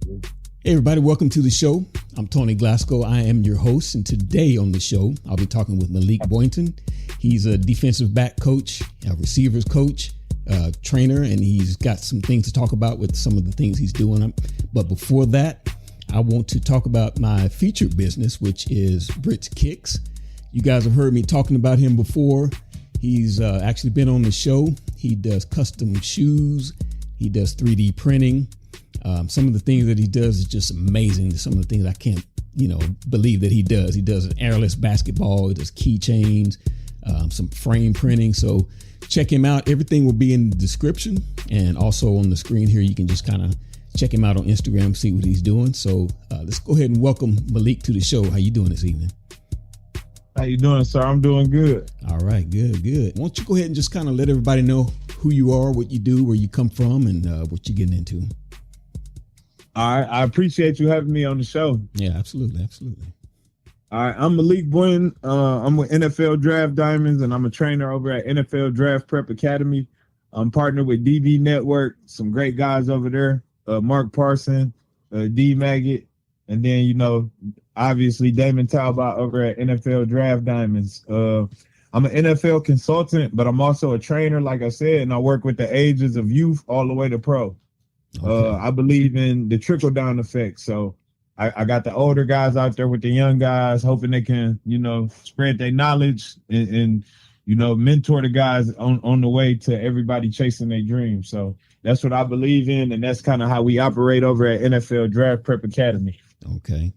Hey everybody, welcome to the show. I'm Tony Glasgow. I am your host, and today on the show, I'll be talking with Malik Boynton. He's a defensive back coach, a receivers coach, trainer, and he's got some things to talk about with some of the things he's doing. But before that, I want to talk about my featured business, which is Brit's Kicks. You guys have heard me talking about him before. He's actually been on the show. He does custom shoes. He does 3D printing. Some of the things that he does is just amazing. Some of the things I can't, believe that he does. He does an airless basketball. He does keychains, some frame printing. So check him out. Everything will be in the description, and also on the screen here. You can just kind of check him out on Instagram, see what he's doing. So let's go ahead and welcome Malik to the show. How you doing this evening? How you doing, sir? I'm doing good. All right, good. Why don't you go ahead and just kind of let everybody know who you are, what you do, where you come from, and what you're getting into. All right, I appreciate you having me on the show. Yeah, absolutely. All right, I'm Malik Boynton. I'm with NFL Draft Diamonds, and I'm a trainer over at NFL Draft Prep Academy. I'm partnered with DB Network, some great guys over there, Mark Parson, D Maggot, and then, obviously Damon Talbot over at NFL Draft Diamonds. I'm an NFL consultant, but I'm also a trainer, like I said, and I work with the ages of youth all the way to pro. Okay. I believe in the trickle-down effect. So I got the older guys out there with the young guys, hoping they can, spread their knowledge and mentor the guys on the way to everybody chasing their dreams. So that's what I believe in, and that's kind of how we operate over at NFL Draft Prep Academy. Okay.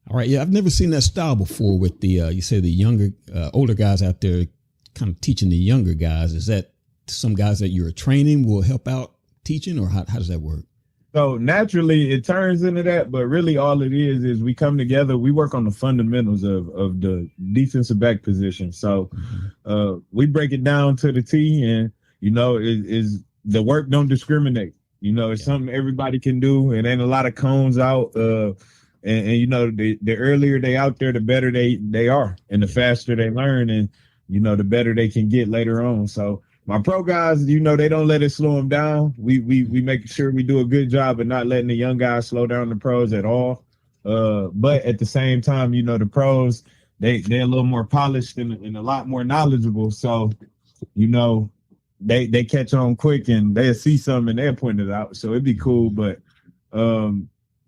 All right. Yeah, I've never seen that style before with the, you say the younger, older guys out there kind of teaching the younger guys. Is that some guys that you're training will help out teaching, or how does that work? So naturally it turns into that, but really all it is we come together, we work on the fundamentals of the defensive back position. So we break it down to the T, and is the work don't discriminate. It's something everybody can do. It ain't a lot of cones out. And the earlier they out there, the better they are, and the faster they learn, and the better they can get later on. So my pro guys, they don't let it slow them down. We make sure we do a good job of not letting the young guys slow down the pros at all. But at the same time, the pros, they're a little more polished and a lot more knowledgeable. So, they catch on quick, and they'll see something and they'll point it out. So it'd be cool. But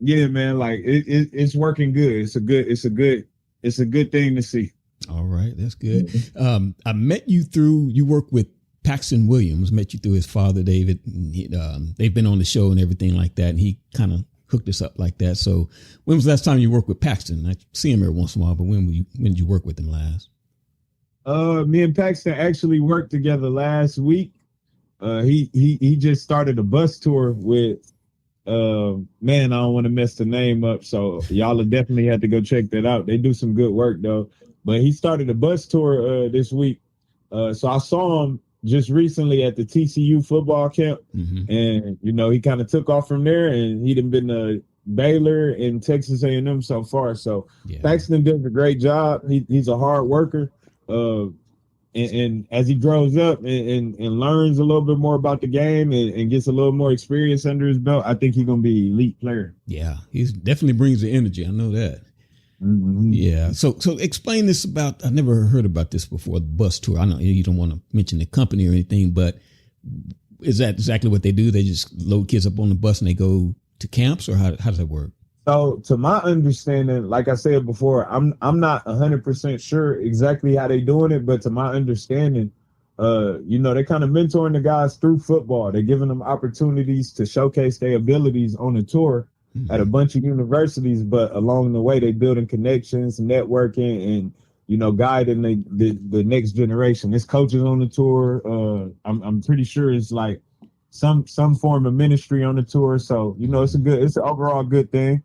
yeah, man, like it's working good. It's a good thing to see. All right, that's good. I met you work with Paxton Williams, met you through his father, David. They've been on the show and everything like that, and he kind of hooked us up like that. So when was the last time you worked with Paxton? I see him every once in a while, but when did you work with him last? Me and Paxton actually worked together last week. He just started a bus tour with man, I don't want to mess the name up, so y'all will definitely have to go check that out. They do some good work though. But he started a bus tour this week. So I saw him just recently at the TCU football camp, and he kind of took off from there, and he'd been to Baylor and Texas A&M so far. So Paxton does a great job. He's a hard worker, and as he grows up and learns a little bit more about the game and gets a little more experience under his belt, I think he's gonna be an elite player. Yeah, he definitely brings the energy. I know that. Mm-hmm. Yeah. So explain this about, I never heard about this before, the bus tour. I know you don't want to mention the company or anything, but is that exactly what they do? They just load kids up on the bus and they go to camps, or how does that work? So to my understanding, like I said before, I'm not 100% sure exactly how they doing it, but to my understanding, they kind of mentoring the guys through football. They're giving them opportunities to showcase their abilities on the tour at a bunch of universities, but along the way they building connections, networking, and guiding the next generation. There's coaches on the tour. I'm pretty sure it's like some form of ministry on the tour. So it's an overall good thing.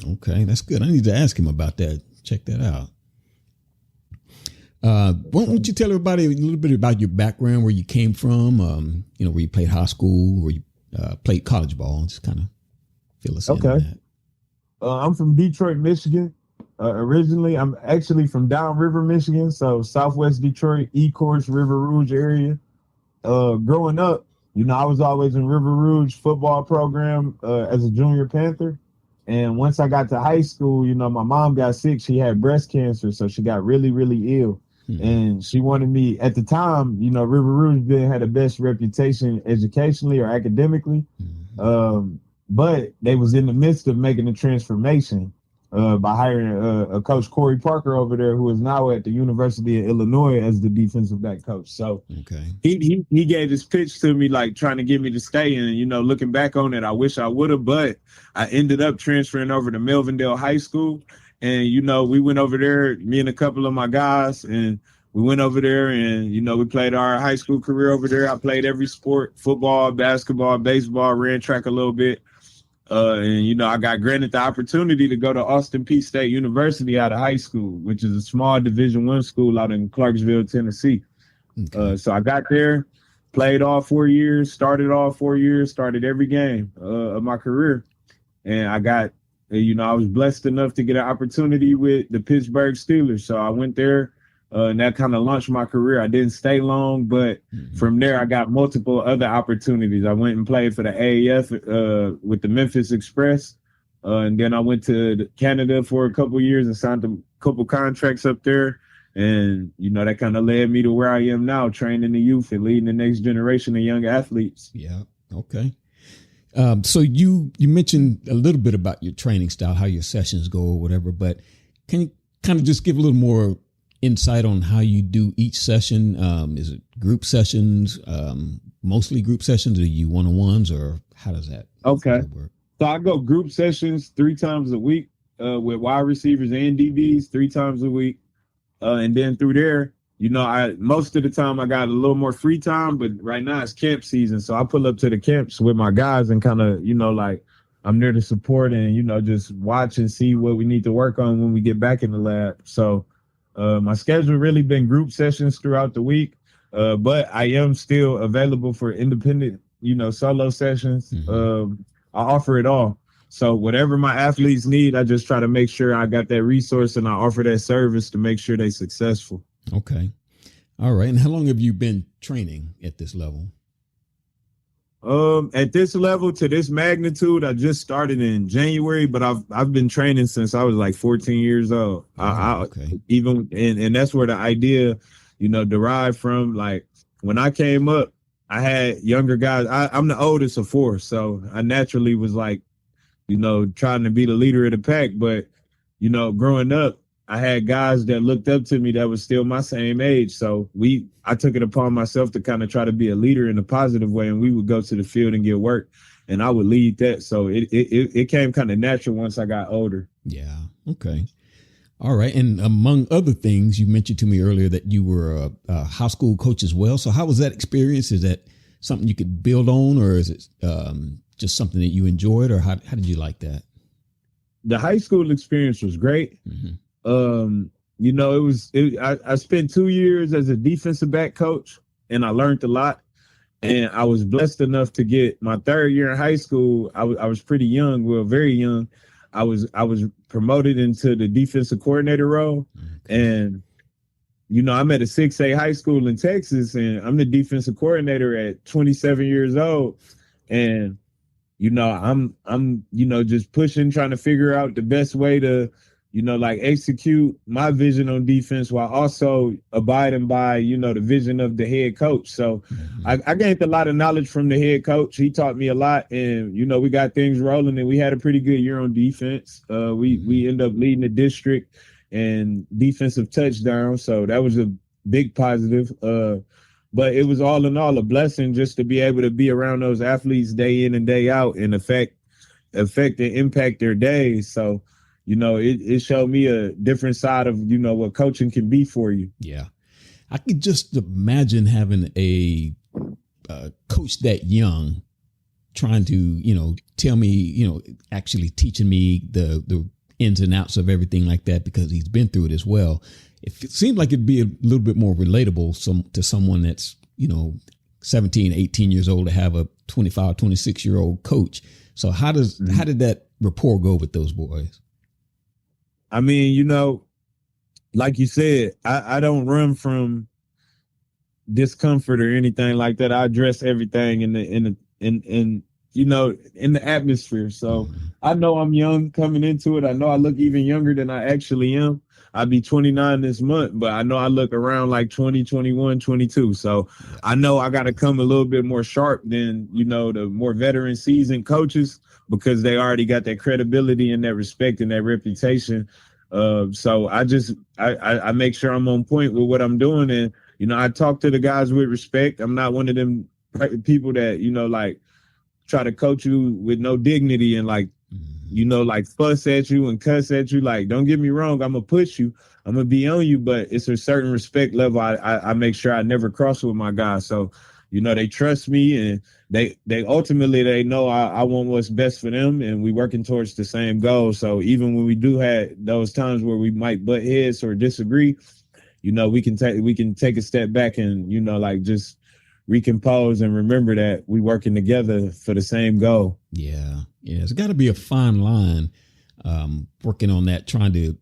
Okay, that's good. I need to ask him about that. Check that out. Why don't you tell everybody a little bit about your background, where you came from, where you played high school, where you played college ball, and just kind of fill us in on that. I'm from Detroit, Michigan. Originally, I'm actually from Downriver, Michigan, so Southwest Detroit, Ecorse, River Rouge area. Growing up, I was always in River Rouge football program as a junior Panther. And once I got to high school, my mom got sick. She had breast cancer, so she got really, really ill. And she wanted me at the time, River Rouge had the best reputation educationally or academically. But they was in the midst of making a transformation by hiring a coach, Corey Parker, over there, who is now at the University of Illinois as the defensive back coach. So he gave this pitch to me, like trying to get me to stay. And, looking back on it, I wish I would have, but I ended up transferring over to Melvindale High School. And, we went over there, me and a couple of my guys, and we went over there and, we played our high school career over there. I played every sport, football, basketball, baseball, ran track a little bit. And, I got granted the opportunity to go to Austin Peay State University out of high school, which is a small Division I school out in Clarksville, Tennessee. So I got there, played all 4 years, started every game of my career. And I got, I was blessed enough to get an opportunity with the Pittsburgh Steelers. So I went there. And that kind of launched my career. I didn't stay long, but from there, I got multiple other opportunities. I went and played for the AAF with the Memphis Express. And then I went to Canada for a couple of years and signed a couple contracts up there. And, that kind of led me to where I am now, training the youth and leading the next generation of young athletes. Yeah. Okay. So you mentioned a little bit about your training style, how your sessions go or whatever, but can you kind of just give a little more insight on how you do each session? Is it group sessions, mostly group sessions? Are you one-on-ones, or how does that work? So I go group sessions 3 times a week with wide receivers and DBs 3 times a week. And then through there, most of the time I got a little more free time, but right now it's camp season. So I pull up to the camps with my guys and kind of, I'm there to support and, just watch and see what we need to work on when we get back in the lab. So my schedule really been group sessions throughout the week, but I am still available for independent, solo sessions. I offer it all. So whatever my athletes need, I just try to make sure I got that resource and I offer that service to make sure they're successful. Okay. All right. And how long have you been training at this level? At this level, to this magnitude, I just started in January, but I've been training since I was like 14 years old. And that's where the idea, derived from. Like when I came up, I had younger guys. I'm the oldest of 4, so I naturally was like, trying to be the leader of the pack. But growing up, I had guys that looked up to me that was still my same age. So I took it upon myself to kind of try to be a leader in a positive way. And we would go to the field and get work and I would lead that. So it came kind of natural once I got older. Yeah. Okay. All right. And among other things, you mentioned to me earlier that you were a high school coach as well. So how was that experience? Is that something you could build on, or is it just something that you enjoyed, or how did you like that? The high school experience was great. I spent 2 years as a defensive back coach and I learned a lot, and I was blessed enough to get my 3rd year in high school. I was pretty young, very young. I was promoted into the defensive coordinator role. And, I'm at a 6A high school in Texas and I'm the defensive coordinator at 27 years old. And, I'm just pushing, trying to figure out the best way to, execute my vision on defense while also abiding by, the vision of the head coach. So I gained a lot of knowledge from the head coach. He taught me a lot, and, we got things rolling, and we had a pretty good year on defense. We ended up leading the district and defensive touchdowns. So that was a big positive. But it was all in all a blessing just to be able to be around those athletes day in and day out and affect and impact their days. So, it showed me a different side of, what coaching can be for you. Yeah. I could just imagine having a coach that young trying to, tell me, actually teaching me the ins and outs of everything like that, because he's been through it as well. It seemed like it'd be a little bit more relatable to someone that's, 17, 18 years old to have a 25, 26-year-old coach. So how did that rapport go with those boys? I mean, like you said, I don't run from discomfort or anything like that. I address everything in in the atmosphere. So I know I'm young coming into it. I know I look even younger than I actually am. I'll be 29 this month, but I know I look around like 20, 21, 22. So I know I got to come a little bit more sharp than, the more veteran seasoned coaches, because they already got that credibility and that respect and that reputation. So I make sure I'm on point with what I'm doing. And, I talk to the guys with respect. I'm not one of them people that, like try to coach you with no dignity and like fuss at you and cuss at you. Like, don't get me wrong, I'm gonna push you, I'm gonna be on you, but it's a certain respect level I make sure I never cross with my guys. So, they trust me, and they ultimately they know I want what's best for them, and we working towards the same goal. So even when we do have those times where we might butt heads or disagree, we can take a step back and just recompose and remember that we working together for the same goal. Yeah. It's got to be a fine line, working on that, trying to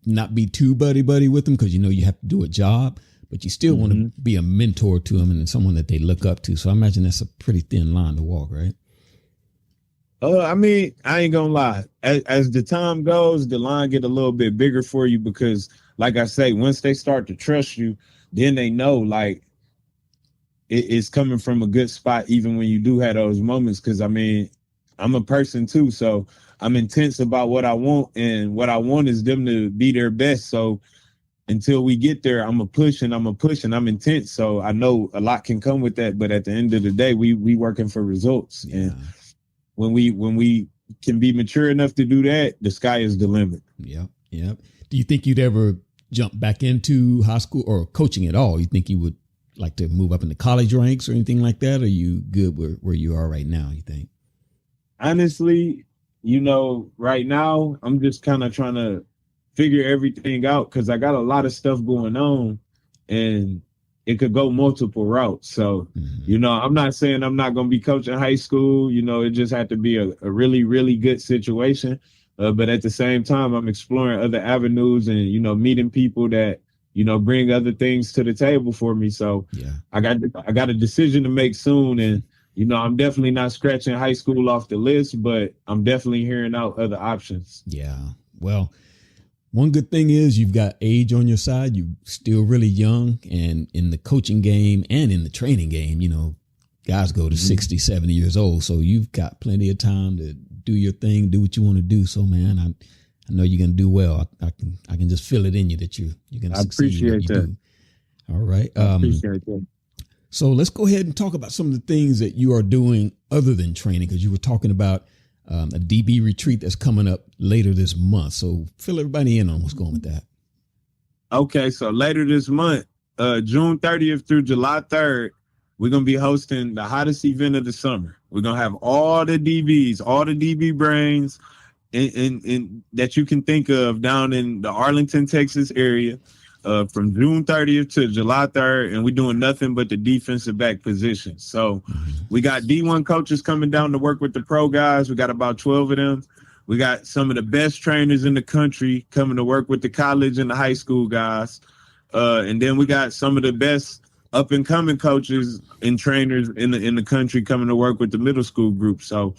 not be too buddy with them, because you have to do a job, but you still want to be a mentor to them and someone that they look up to. So I imagine that's a pretty thin line to walk, right? I mean, I ain't gonna lie. As the time goes, the line get a little bit bigger for you, because, like I say, once they start to trust you, then they know like it's coming from a good spot, even when you do have those moments. Because I mean, I'm a person too, so I'm intense about what I want, and what I want is them to be their best. So until we get there, I'm a push and I'm intense. So I know a lot can come with that, but at the end of the day, we working for results. Yeah. And when we can be mature enough to do that, the sky is the limit. Yep. Do you think you'd ever jump back into high school or coaching at all? You think you would like to move up in the college ranks or anything like that? Or are you good where you are right now, you think? Honestly, right now, I'm just kind of trying to figure everything out, because I got a lot of stuff going on, and it could go multiple routes. So, I'm not saying I'm not going to be coaching high school. It just had to be a really, really good situation. But at the same time, I'm exploring other avenues and, meeting people that, bring other things to the table for me. So I got a decision to make soon. And, I'm definitely not scratching high school off the list, but I'm definitely hearing out other options. Yeah. Well, one good thing is you've got age on your side. You're still really young, and in the coaching game and in the training game, guys go to 60, 70 years old. So you've got plenty of time to do your thing, do what you want to do. So, man, I know you're going to do well. I can just feel it in you that you're going to succeed in what you do. All right. I appreciate that. So let's go ahead and talk about some of the things that you are doing other than training, because you were talking about a DB retreat that's coming up later this month. So fill everybody in on what's going with that. Okay, so later this month, June 30th through July 3rd, we're going to be hosting the hottest event of the summer. We're going to have all the DBs, all the DB brains in that you can think of down in the Arlington, Texas area. From June 30th to July 3rd, and we're doing nothing but the defensive back position. So we got D1 coaches coming down to work with the pro guys. We got about 12 of them. We got some of the best trainers in the country coming to work with the college and the high school guys. And then we got some of the best up and coming coaches and trainers in the country coming to work with the middle school group. So,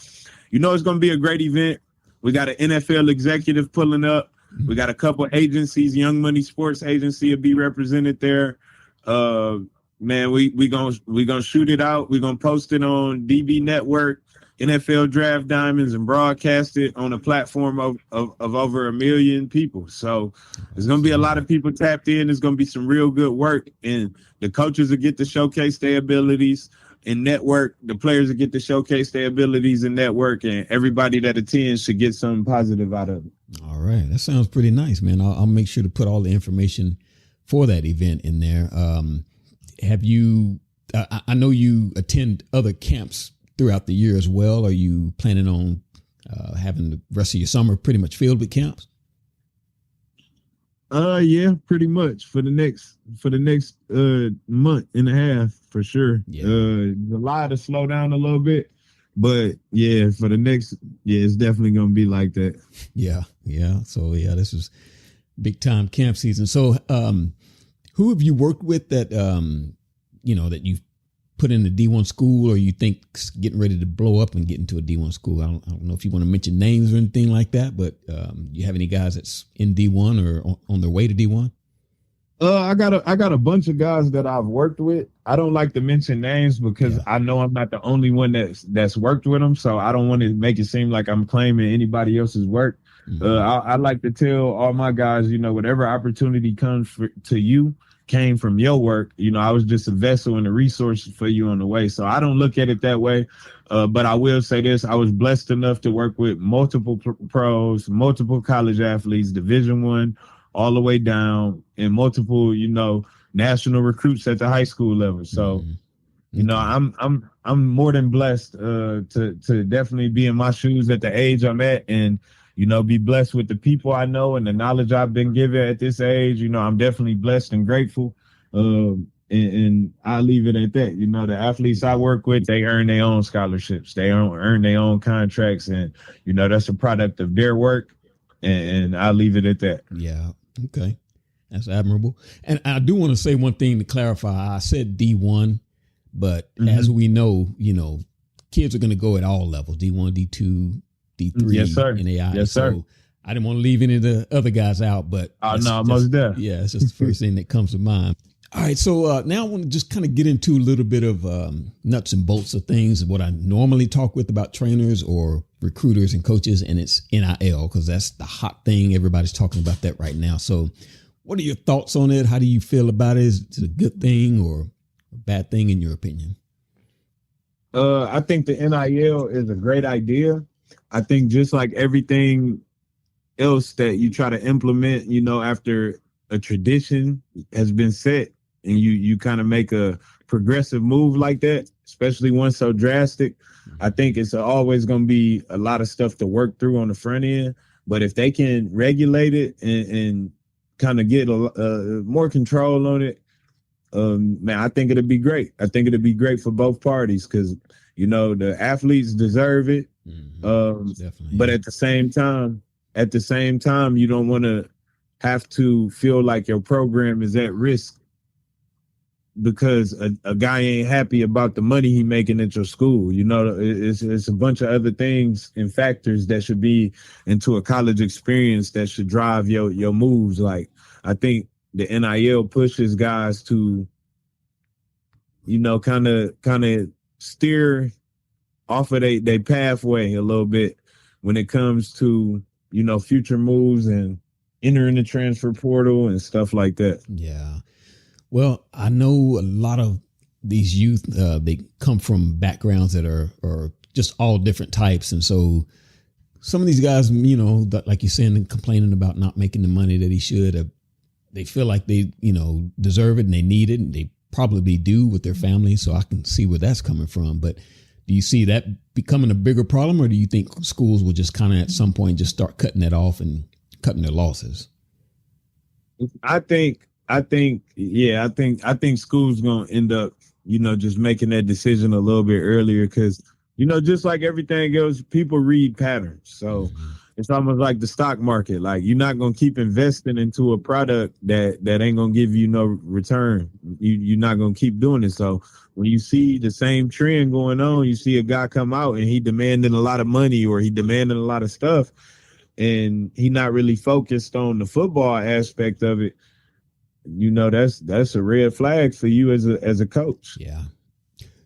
it's going to be a great event. We got an NFL executive pulling up. We got a couple agencies. Young Money Sports Agency will be represented there. Man, we gonna shoot it out. We're gonna post it on DB Network, NFL Draft Diamonds, and broadcast it on a platform of over 1 million people. So there's gonna be a lot of people tapped in. There's gonna be some real good work, and the coaches will get to showcase their abilities and network. The players will get to showcase their abilities and network, and everybody that attends should get something positive out of it. All right. That sounds pretty nice, man. I'll make sure to put all the information for that event in there. Have you, I know you attend other camps throughout the year as well. Are you planning on having the rest of your summer pretty much filled with camps? Yeah, pretty much for the next month and a half for sure. Yeah. July to slow down a little bit, but yeah, for the next, it's definitely gonna be like that. Yeah. So this is big time camp season. So, who have you worked with that that you've put in a D1 school, or you think getting ready to blow up and get into a D1 school? I don't know if you want to mention names or anything like that, but you have any guys that's in D1 or on their way to D1? I got a bunch of guys that I've worked with. I don't like to mention names because I know I'm not the only one that's worked with them, so I don't want to make it seem like I'm claiming anybody else's work. I like to tell all my guys, whatever opportunity comes to you came from your work. I was just a vessel and a resource for you on the way. So I don't look at it that way. But I will say this: I was blessed enough to work with multiple pros, multiple college athletes, Division I, all the way down, and multiple, national recruits at the high school level. So, I'm more than blessed to definitely be in my shoes at the age I'm at, and be blessed with the people I know and the knowledge I've been given at this age. I'm definitely blessed and grateful. And I'll leave it at that. The athletes I work with, they earn their own scholarships. They earn their own contracts. And, that's a product of their work. And I'll leave it at that. Yeah. Okay. That's admirable. And I do want to say one thing to clarify. I said D1, but as we know, kids are going to go at all levels, D1, D2, D3, yes, sir. In AI. Yes, sir. So I didn't want to leave any of the other guys out, but most definitely. Yeah, it's just the first thing that comes to mind. All right, so now I want to just kind of get into a little bit of nuts and bolts of things, what I normally talk with about trainers or recruiters and coaches, and it's NIL, because that's the hot thing. Everybody's talking about that right now. So what are your thoughts on it? How do you feel about it? Is it a good thing or a bad thing in your opinion? I think the NIL is a great idea. I think just like everything else that you try to implement, after a tradition has been set and you kind of make a progressive move like that, especially one so drastic, I think it's always going to be a lot of stuff to work through on the front end. But if they can regulate it and kind of get more control on it, man, I think it'll be great. I think it'll be great for both parties because, the athletes deserve it. But at the same time, you don't want to have to feel like your program is at risk because a guy ain't happy about the money he making at your school. It's a bunch of other things and factors that should be into a college experience that should drive your moves. Like, I think the NIL pushes guys to, kind of steer off of their pathway a little bit when it comes to, future moves and entering the transfer portal and stuff like that. Yeah. Well, I know a lot of these youth, they come from backgrounds that are just all different types. And so some of these guys, like you're saying, complaining about not making the money that he should, they feel like they, deserve it and they need it, and they probably do with their family. So I can see where that's coming from. But do you see that becoming a bigger problem, or do you think schools will just kind of at some point just start cutting that off and cutting their losses? I think schools gonna end up, just making that decision a little bit earlier because, just like everything else, people read patterns. So it's almost like the stock market. Like, you're not gonna keep investing into a product that ain't gonna give you no return. You're not gonna keep doing it. So when you see the same trend going on, you see a guy come out and he demanding a lot of money or he demanding a lot of stuff, and he not really focused on the football aspect of it. That's a red flag for you as a coach. Yeah.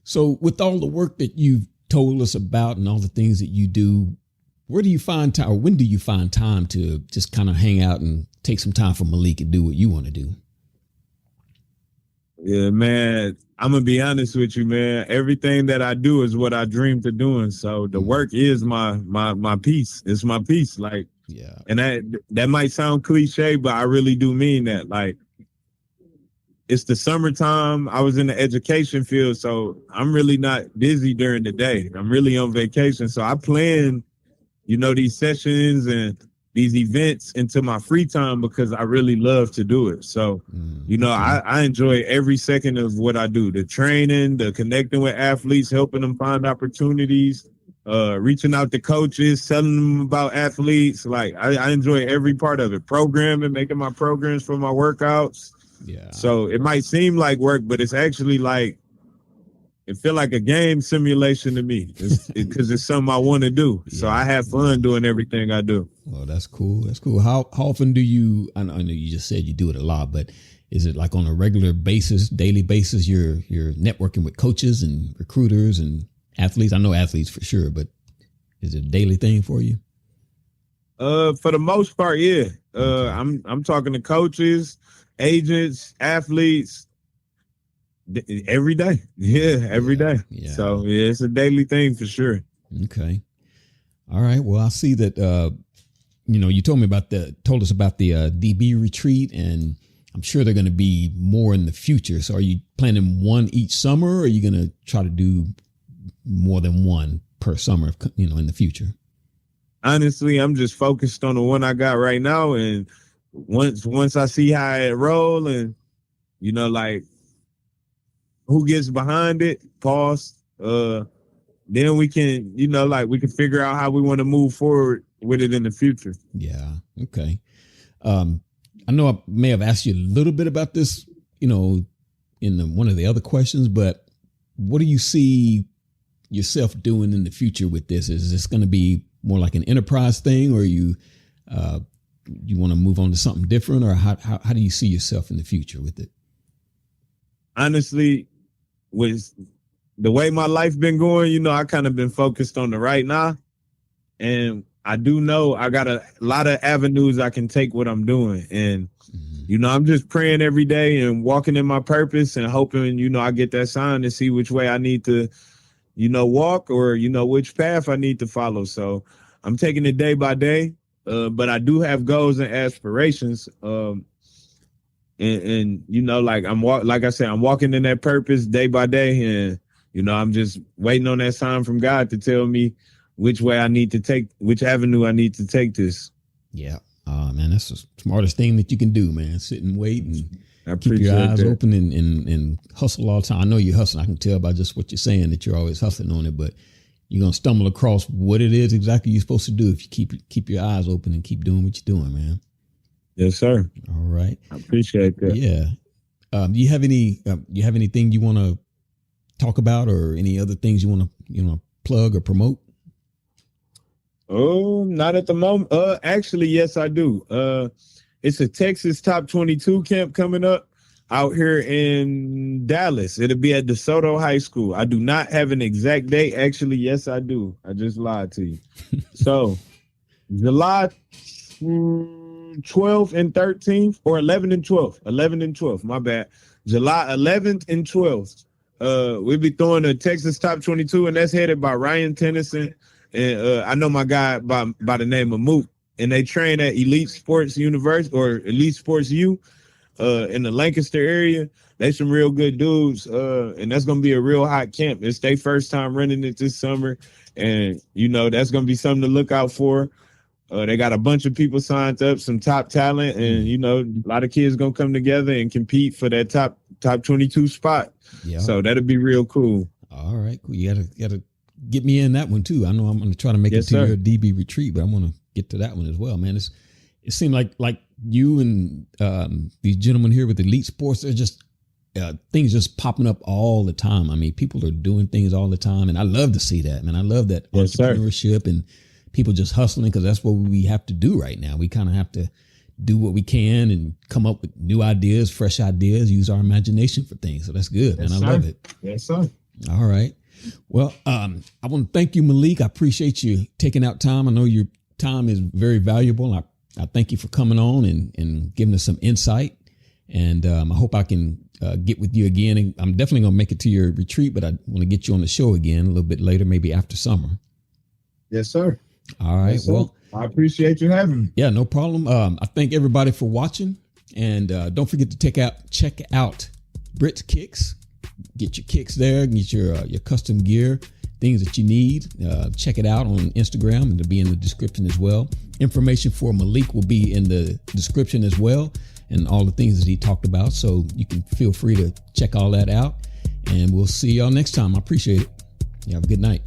So with all the work that you've told us about and all the things that you do, where do you find time, or when do you find time to just kind of hang out and take some time for Malik and do what you want to do? Yeah, man, I'm going to be honest with you, man. Everything that I do is what I dreamed of doing. So the work is my piece. It's my piece. Like, yeah. And that might sound cliche, but I really do mean that. Like, it's the summertime. I was in the education field, so I'm really not busy during the day. I'm really on vacation. So I plan, these sessions and these events into my free time because I really love to do it. So, I enjoy every second of what I do, the training, the connecting with athletes, helping them find opportunities, reaching out to coaches, telling them about athletes. Like, I enjoy every part of it, programming, making my programs for my workouts. Yeah. So it might seem like work, but it's actually like it feel like a game simulation to me because it's something I want to do. Yeah. So I have fun doing everything I do. Well, that's cool. That's cool. How often do you, I know you just said you do it a lot, but is it like on a regular basis, daily basis, you're networking with coaches and recruiters and athletes? I know athletes for sure, but is it a daily thing for you? For the most part, yeah. I'm talking to coaches, agents, athletes every day. Yeah, every day. Yeah. So yeah, it's a daily thing for sure. Okay. All right. Well, I see that you told us about the DB retreat, and I'm sure they're going to be more in the future. So are you planning one each summer, or are you going to try to do more than one per summer, in the future? Honestly, I'm just focused on the one I got right now. And once I see how it roll and, like who gets behind it, pause, then we can, we can figure out how we want to move forward with it in the future. Yeah. Okay. I know I may have asked you a little bit about this, in one of the other questions, but what do you see yourself doing in the future with this? Is this going to be more like an enterprise thing, or you want to move on to something different, or how do you see yourself in the future with it? Honestly, with the way my life been going, I kind of been focused on the right now, and I do know I got a lot of avenues I can take what I'm doing. And, I'm just praying every day and walking in my purpose and hoping, I get that sign to see which way I need to, walk, or, which path I need to follow. So I'm taking it day by day. But I do have goals and aspirations. And like I said, I'm walking in that purpose day by day. And, I'm just waiting on that sign from God to tell me which way I need to take, which avenue I need to take this. Yeah. Man, that's the smartest thing that you can do, man. Sit and wait and keep your eyes open and hustle all the time. I know you're hustling. I can tell by just what you're saying that you're always hustling on it, but you're going to stumble across what it is exactly you're supposed to do if you keep your eyes open and keep doing what you're doing, man. Yes, sir. All right. I appreciate that. Yeah. Do you have anything you want to talk about, or any other things you want to, plug or promote? Oh, not at the moment. Actually, yes, I do. It's a Texas Top 22 camp coming up out here in Dallas. It'll be at DeSoto High School. I do not have an exact date. Actually, yes, I do. I just lied to you. So July 12th and 13th, or 11th and 12th. 11th and 12th, my bad. July 11th and 12th. We'll be throwing a Texas Top 22, and that's headed by Ryan Tennyson. And I know my guy by the name of Mook, and they train at Elite Sports University, or Elite Sports U, in the Lancaster area. They some real good dudes, and that's gonna be a real hot camp. It's their first time running it this summer, and that's gonna be something to look out for. They got a bunch of people signed up, some top talent, and a lot of kids gonna come together and compete for that top 22 spot. Yeah. So that'll be real cool. All right, cool. You gotta get me in that one too. I know I'm going to try to make it to your DB retreat, but I want to get to that one as well, man. It seemed like you and these gentlemen here with Elite Sports, they're just things just popping up all the time. I mean, people are doing things all the time, and I love to see that, man. I love that entrepreneurship and people just hustling, because that's what we have to do right now. We kind of have to do what we can and come up with new ideas, fresh ideas, use our imagination for things. So that's good, man. I love it. Yes, sir. All right. Well, I want to thank you, Malik. I appreciate you taking out time. I know your time is very valuable. I thank you for coming on and giving us some insight. And I hope I can get with you again. And I'm definitely going to make it to your retreat, but I want to get you on the show again a little bit later, maybe after summer. Yes, sir. All right. Yes, sir. Well, I appreciate you having me. Yeah, no problem. I thank everybody for watching. And don't forget to check out Britt's Kicks. Get your kicks there, get your custom gear, things that you need. Check it out on Instagram, and it'll be in the description as well. Information for Malik will be in the description as well, and all the things that he talked about. So you can feel free to check all that out, and we'll see y'all next time. I appreciate it. You have a good night.